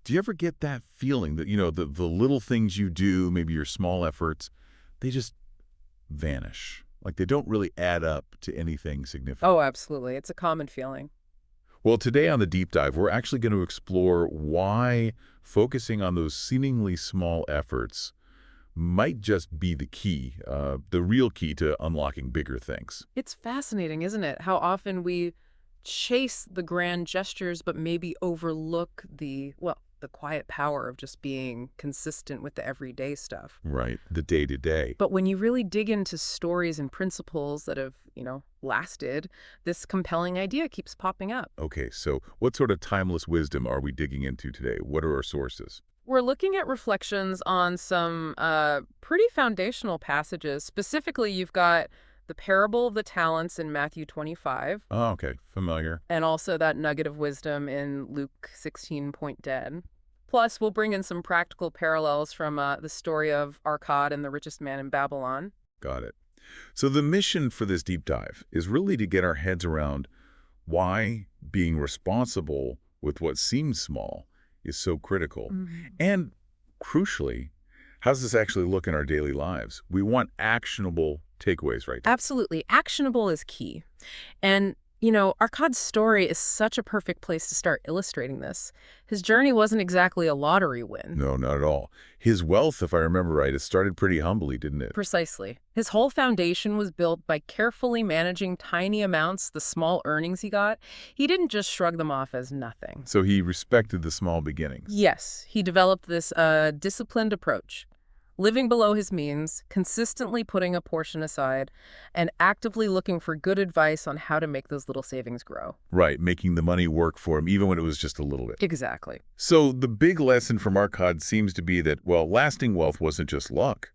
Do you ever get that feeling that, the little things you do, maybe your small efforts, they just vanish? Like they don't really add up to anything significant? Oh, absolutely. It's a common feeling. Well, today on the deep dive, we're actually going to explore why focusing on those seemingly small efforts might just be the real key to unlocking bigger things. It's fascinating, isn't it? How often we chase the grand gestures, but maybe overlook the quiet power of just being consistent with the everyday stuff. Right, the day-to-day. But when you really dig into stories and principles that have, lasted, this compelling idea keeps popping up. Okay, so what sort of timeless wisdom are we digging into today? What are our sources? We're looking at reflections on some pretty foundational passages. Specifically, you've got the parable of the talents in Matthew 25, Oh, okay, familiar. and also that nugget of wisdom in Luke 16.10. Plus, we'll bring in some practical parallels from the story of Arkad and the richest man in Babylon. Got it. So the mission for this deep dive is really to get our heads around why being responsible with what seems small is so critical. Mhm. And crucially, how does this actually look in our daily lives? We want actionable takeaways right now. Absolutely. Actionable is key. And, Arkad's story is such a perfect place to start illustrating this. His journey wasn't exactly a lottery win. No, not at all. His wealth, if I remember right, it started pretty humbly, didn't it? Precisely. His whole foundation was built by carefully managing tiny amounts, the small earnings he got. He didn't just shrug them off as nothing. So he respected the small beginnings. Yes, he developed this disciplined approach, living below his means, consistently putting a portion aside, and actively looking for good advice on how to make those little savings grow. Right, making the money work for him, even when it was just a little bit. Exactly. So the big lesson from Arkad seems to be that, well, lasting wealth wasn't just luck.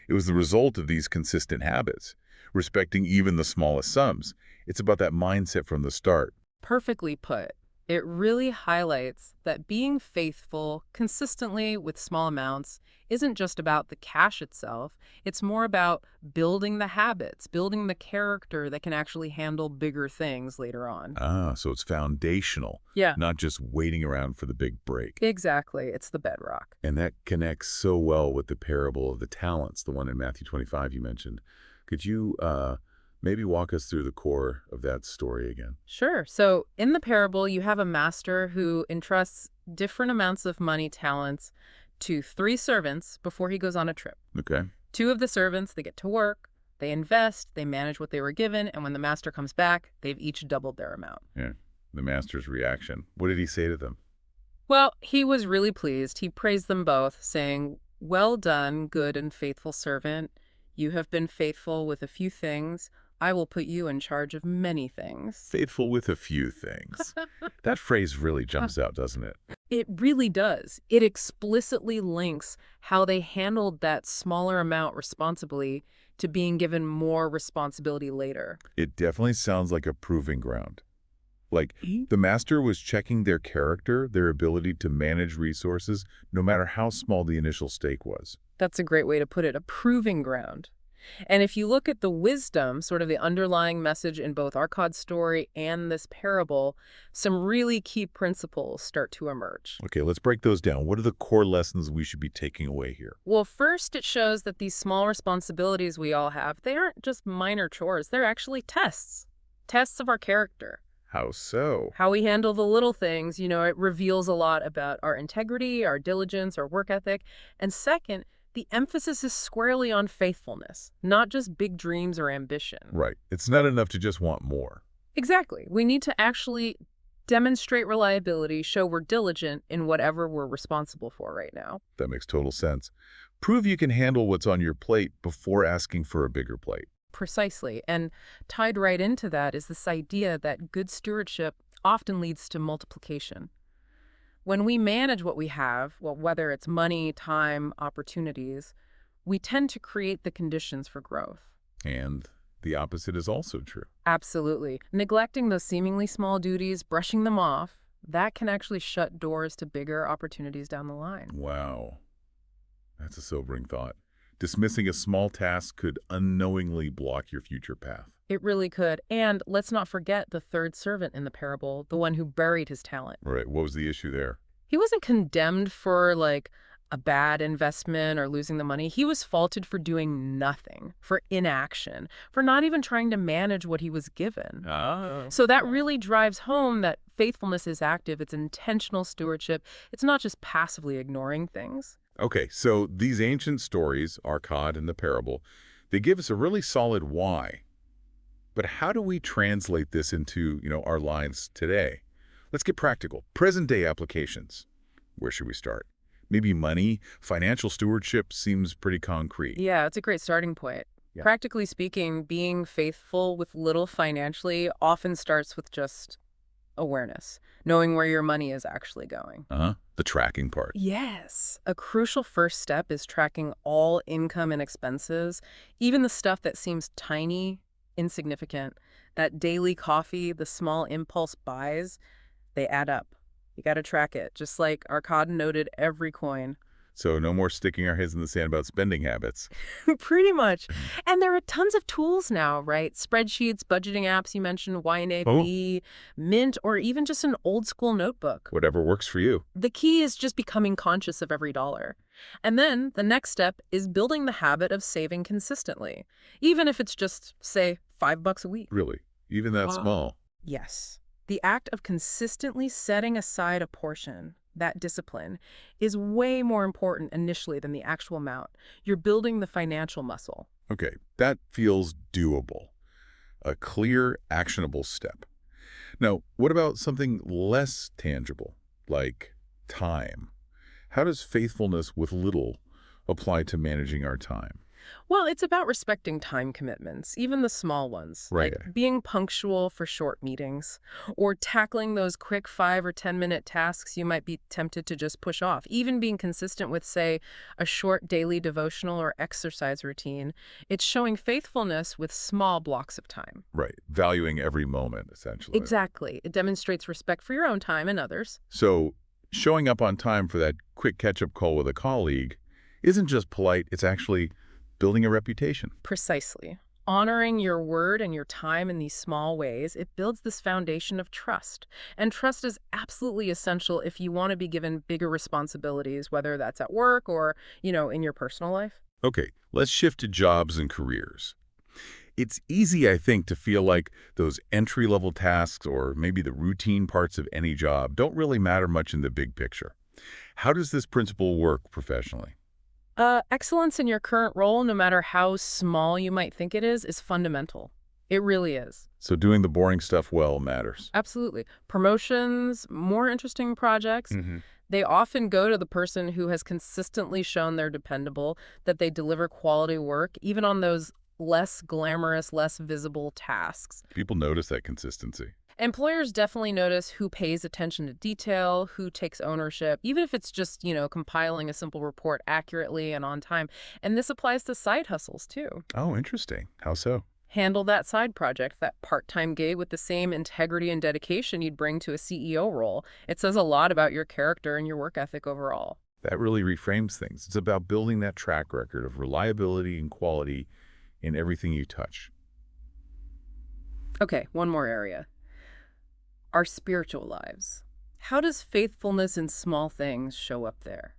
It was the result of these consistent habits, respecting even the smallest sums. It's about that mindset from the start. Perfectly put. It really highlights that being faithful consistently with small amounts isn't just about the cash itself. It's more about building the habits, building the character that can actually handle bigger things later on. Ah, so it's foundational, Yeah, not just waiting around for the big break. exactly. It's the bedrock. And that connects so well with the parable of the talents, the one in Matthew 25 you mentioned. Could you maybe walk us through the core of that story again? Sure. So in the parable, you have a master who entrusts different amounts of money talents to three servants before he goes on a trip. Okay. Two of the servants, they get to work, they invest, they manage what they were given, and when the master comes back, they've each doubled their amount. Yeah. The master's reaction. What did he say to them? Well, he was really pleased. He praised them both, saying, "Well done, good and faithful servant. You have been faithful with a few things. I will put you in charge of many things." Faithful with a few things. That phrase really jumps out, doesn't it? It really does. It explicitly links how they handled that smaller amount responsibly to being given more responsibility later. It definitely sounds like a proving ground. Like, Mhm. the master was checking their character, their ability to manage resources, no matter how small the initial stake was. That's a great way to put it, a proving ground. And if you look at the wisdom, sort of the underlying message in both Arkad's story and this parable, some really key principles start to emerge. Okay, let's break those down. What are the core lessons we should be taking away here? Well, first, it shows that these small responsibilities we all have, they aren't just minor chores. They're actually tests, tests of our character. How so? How we handle the little things, it reveals a lot about our integrity, our diligence, our work ethic. And second, the emphasis is squarely on faithfulness, not just big dreams or ambition. Right. It's not enough to just want more. Exactly. We need to actually demonstrate reliability, show we're diligent in whatever we're responsible for right now. That makes total sense. Prove you can handle what's on your plate before asking for a bigger plate. Precisely. And tied right into that is this idea that good stewardship often leads to multiplication. When we manage what we have, well, whether it's money, time, opportunities, we tend to create the conditions for growth. And the opposite is also true. Absolutely. Neglecting those seemingly small duties, brushing them off, that can actually shut doors to bigger opportunities down the line. Wow. That's a sobering thought. Dismissing a small task could unknowingly block your future path. It really could. And let's not forget the third servant in the parable, the one who buried his talent. Right. What was the issue there? He wasn't condemned for, like, a bad investment or losing the money. He was faulted for doing nothing, for inaction, for not even trying to manage what he was given. Ah. So that really drives home that faithfulness is active, it's intentional stewardship. It's not just passively ignoring things. Okay, so these ancient stories, Arkad and the parable, they give us a really solid why. But how do we translate this into, our lives today? Let's get practical. Present-day applications. Where should we start? Maybe money, financial stewardship seems pretty concrete. Yeah, it's a great starting point. Yeah. Practically speaking, being faithful with little financially often starts with just awareness, knowing where your money is actually going. Uh-huh. The tracking part. Yes. A crucial first step is tracking all income and expenses, even the stuff that seems tiny, insignificant. That daily coffee, the small impulse buys, they add up. You got to track it. Just like Arkad noted every coin. So no more sticking our heads in the sand about spending habits. Pretty much. And there are tons of tools now, right? Spreadsheets, budgeting apps you mentioned, Oh, YNAB, Mint, or even just an old school notebook. whatever works for you. The key is just becoming conscious of every dollar. And then the next step is building the habit of saving consistently, even if it's just, say, $5 a week. Really. Even that small. Yes. The act of consistently setting aside a portion, that discipline, is way more important initially than the actual amount. You're building the financial muscle. Okay, that feels doable. A clear, actionable step. Now, what about something less tangible, like time? How does faithfulness with little apply to managing our time? Well, it's about respecting time commitments, even the small ones, Right. like being punctual for short meetings or tackling those quick 5 or 10 minute tasks you might be tempted to just push off. Even being consistent with, say, a short daily devotional or exercise routine. It's showing faithfulness with small blocks of time. Right. Valuing every moment, essentially. Exactly. It demonstrates respect for your own time and others. So, showing up on time for that quick catch-up call with a colleague isn't just polite, it's actually building a reputation. Precisely. Honoring your word and your time in these small ways, it builds this foundation of trust. And trust is absolutely essential if you want to be given bigger responsibilities, whether that's at work or, in your personal life. Okay, let's shift to jobs and careers. It's easy, I think, to feel like those entry-level tasks or maybe the routine parts of any job don't really matter much in the big picture. How does this principle work professionally? Excellence in your current role, no matter how small you might think it is fundamental. It really is. So doing the boring stuff well matters. Absolutely. Promotions, more interesting projects, Hmm. they often go to the person who has consistently shown they're dependable, that they deliver quality work, even on those less glamorous, less visible tasks. People notice that consistency. Employers definitely notice who pays attention to detail, who takes ownership, even if it's just, compiling a simple report accurately and on time. And this applies to side hustles, too. Oh, interesting. How so? Handle that side project, that part-time gig with the same integrity and dedication you'd bring to a CEO role. It says a lot about your character and your work ethic overall. That really reframes things. It's about building that track record of reliability and quality in everything you touch. Okay, one more area. Our spiritual lives. How does faithfulness in small things show up there?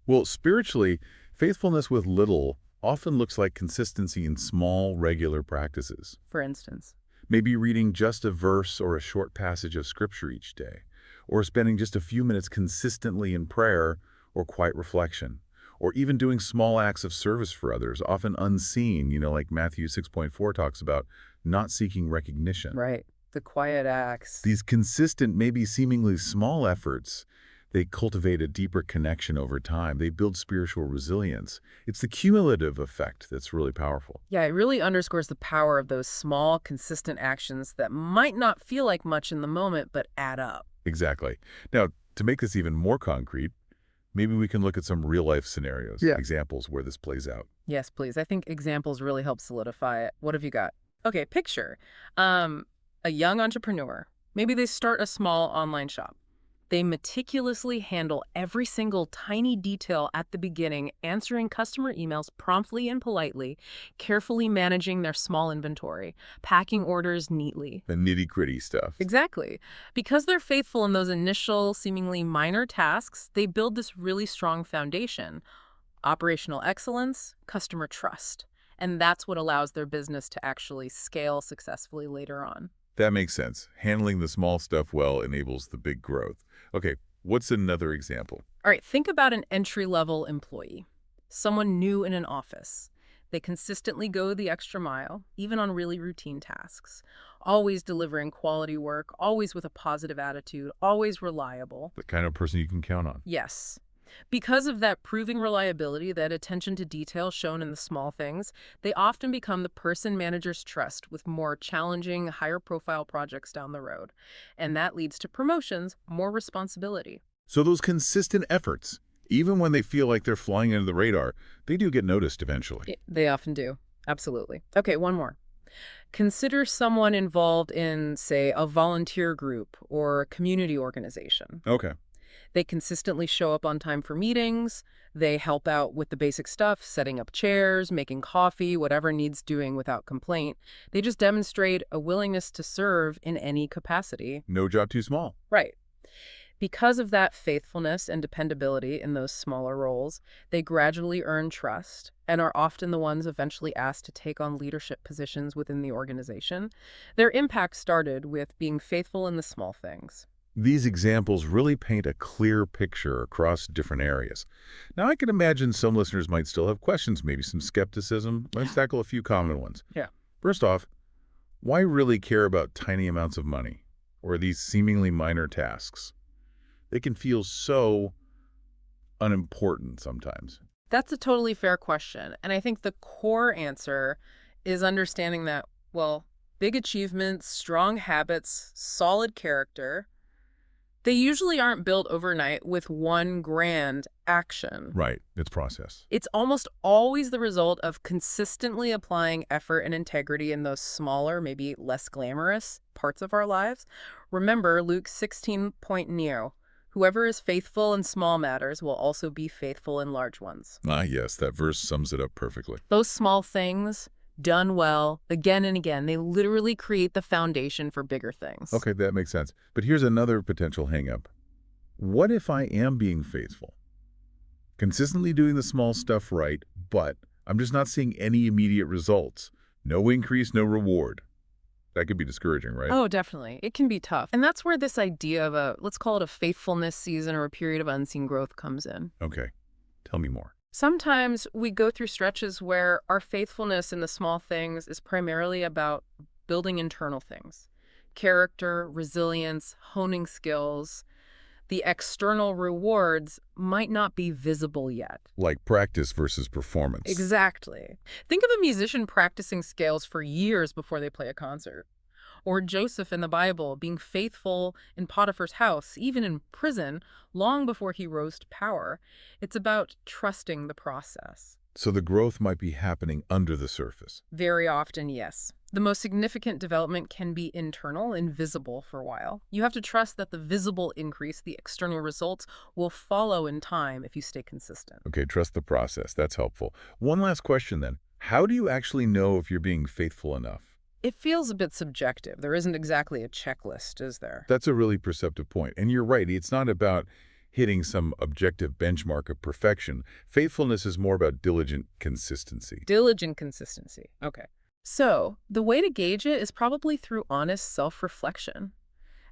Well, spiritually, faithfulness with little often looks like consistency in small, regular practices. For instance. Maybe reading just a verse or a short passage of scripture each day, or spending just a few minutes consistently in prayer or quiet reflection, or even doing small acts of service for others, often unseen, like Matthew 6.4 talks about, not seeking recognition. Right. The quiet acts. These consistent, maybe seemingly small efforts, they cultivate a deeper connection over time. They build spiritual resilience. It's the cumulative effect that's really powerful. Yeah, it really underscores the power of those small, consistent actions that might not feel like much in the moment, but add up. Exactly. Now, to make this even more concrete, maybe we can look at some real-life scenarios, examples where this plays out. Yes, please. I think examples really help solidify it. What have you got? Okay, picture a young entrepreneur. Maybe they start a small online shop. They meticulously handle every single tiny detail at the beginning, answering customer emails promptly and politely, carefully managing their small inventory, packing orders neatly. The nitty-gritty stuff. Exactly. Because they're faithful in those initial, seemingly minor tasks, they build this really strong foundation: operational excellence, customer trust. And that's what allows their business to actually scale successfully later on. That makes sense. Handling the small stuff well enables the big growth. Okay, what's another example? All right, think about an entry-level employee, someone new in an office. They consistently go the extra mile, even on really routine tasks, always delivering quality work, always with a positive attitude, always reliable. The kind of person you can count on. Yes. Because of that proving reliability, that attention to detail shown in the small things, they often become the person managers trust with more challenging, higher profile projects down the road. And that leads to promotions, more responsibility. So those consistent efforts, even when they feel like they're flying under the radar, they do get noticed eventually. They often do. Absolutely. Okay, one more. Consider someone involved in, say, a volunteer group or a community organization. Okay. They consistently show up on time for meetings. They help out with the basic stuff, setting up chairs, making coffee, whatever needs doing without complaint. They just demonstrate a willingness to serve in any capacity. No job too small. Right. Because of that faithfulness and dependability in those smaller roles, they gradually earn trust and are often the ones eventually asked to take on leadership positions within the organization. Their impact started with being faithful in the small things. These examples really paint a clear picture across different areas. Now, I can imagine some listeners might still have questions, maybe some skepticism. Let's tackle a few common ones. Yeah. First off, why really care about tiny amounts of money or these seemingly minor tasks? They can feel so unimportant sometimes. That's a totally fair question. And I think the core answer is understanding that, well, big achievements, strong habits, solid character, they usually aren't built overnight with one grand action. Right. It's process. It's almost always the result of consistently applying effort and integrity in those smaller, maybe less glamorous parts of our lives. Remember Luke 16 neo. Whoever is faithful in small matters will also be faithful in large ones. Ah, yes, that verse sums it up perfectly. Those small things, done well, again and again, they literally create the foundation for bigger things. Okay, that makes sense. But here's another potential hang-up. What if I am being faithful? Consistently doing the small stuff right, but I'm just not seeing any immediate results. No increase, no reward. That could be discouraging, right? Oh, definitely. It can be tough. And that's where this idea of let's call it a faithfulness season or a period of unseen growth comes in. Okay, tell me more. Sometimes we go through stretches where our faithfulness in the small things is primarily about building internal things: character, resilience, honing skills. The external rewards might not be visible yet. Like practice versus performance. Exactly. Think of a musician practicing scales for years before they play a concert. Or Joseph in the Bible being faithful in Potiphar's house, even in prison, long before he rose to power. It's about trusting the process. So the growth might be happening under the surface. Very often, yes. The most significant development can be internal, invisible for a while. You have to trust that the visible increase, the external results, will follow in time if you stay consistent. Okay, trust the process. That's helpful. One last question then. How do you actually know if you're being faithful enough? It feels a bit subjective. There isn't exactly a checklist, is there? That's a really perceptive point. And you're right. It's not about hitting some objective benchmark of perfection. Faithfulness is more about diligent consistency. Diligent consistency. Okay. So, the way to gauge it is probably through honest self-reflection.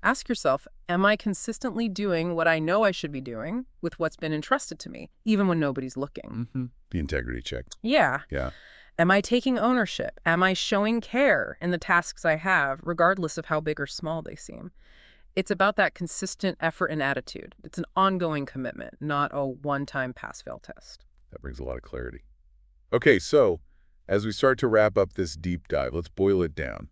Ask yourself, am I consistently doing what I know I should be doing with what's been entrusted to me, even when nobody's looking? The integrity check. Yeah. Yeah. Am I taking ownership? Am I showing care in the tasks I have, regardless of how big or small they seem? It's about that consistent effort and attitude. It's an ongoing commitment, not a one-time pass-fail test. That brings a lot of clarity. Okay, so as we start to wrap up this deep dive, let's boil it down.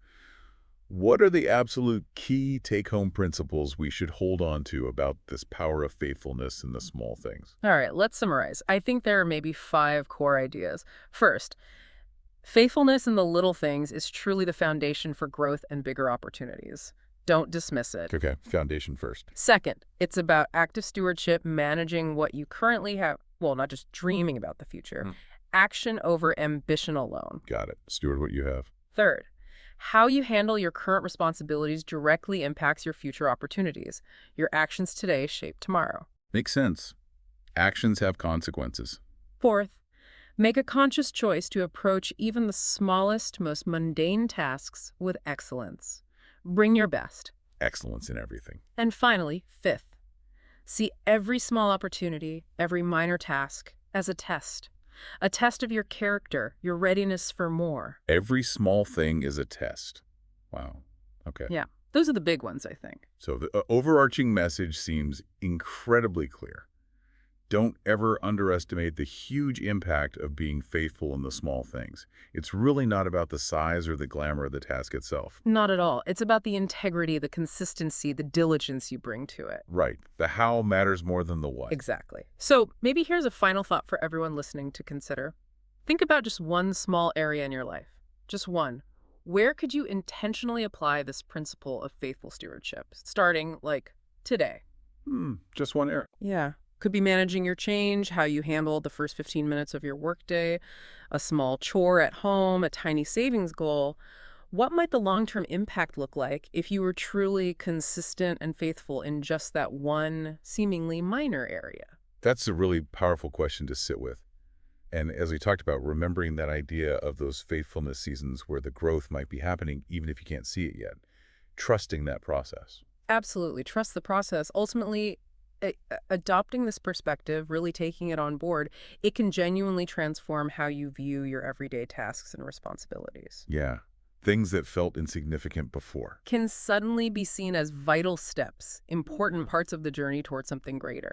What are the absolute key take-home principles we should hold on to about this power of faithfulness in the small things? All right, let's summarize. I think there are maybe 5 core ideas. First, faithfulness in the little things is truly the foundation for growth and bigger opportunities. Don't dismiss it. Okay, foundation first. Second, it's about active stewardship, managing what you currently have, well, not just dreaming about the future. Action over ambition alone. Got it. Steward what you have. Third, how you handle your current responsibilities directly impacts your future opportunities. Your actions today shape tomorrow. Makes sense. Actions have consequences. Fourth, make a conscious choice to approach even the smallest, most mundane tasks with excellence. Bring your best. Excellence in everything. And finally, fifth, see every small opportunity, every minor task, as a test of your character, your readiness for more. Every small thing is a test. Wow. Okay. Yeah, those are the big ones, I think. So the overarching message seems incredibly clear. Don't ever underestimate the huge impact of being faithful in the small things. It's really not about the size or the glamour of the task itself. Not at all. It's about the integrity, the consistency, the diligence you bring to it. Right. The how matters more than the what. Exactly. So maybe here's a final thought for everyone listening to consider. Think about just one small area in your life. Just one. Where could you intentionally apply this principle of faithful stewardship, starting, like, today? Just one area. Yeah. Could be managing your change, how you handle the first 15 minutes of your workday, a small chore at home, a tiny savings goal. What might the long-term impact look like if you were truly consistent and faithful in just that one seemingly minor area? That's a really powerful question to sit with. And as we talked about, remembering that idea of those faithfulness seasons where the growth might be happening even if you can't see it yet. Trusting that process. Absolutely. Trust the process. Ultimately, adopting this perspective, really taking it on board, it can genuinely transform how you view your everyday tasks and responsibilities. Yeah. Things that felt insignificant before. Can suddenly be seen as vital steps, important parts of the journey towards something greater.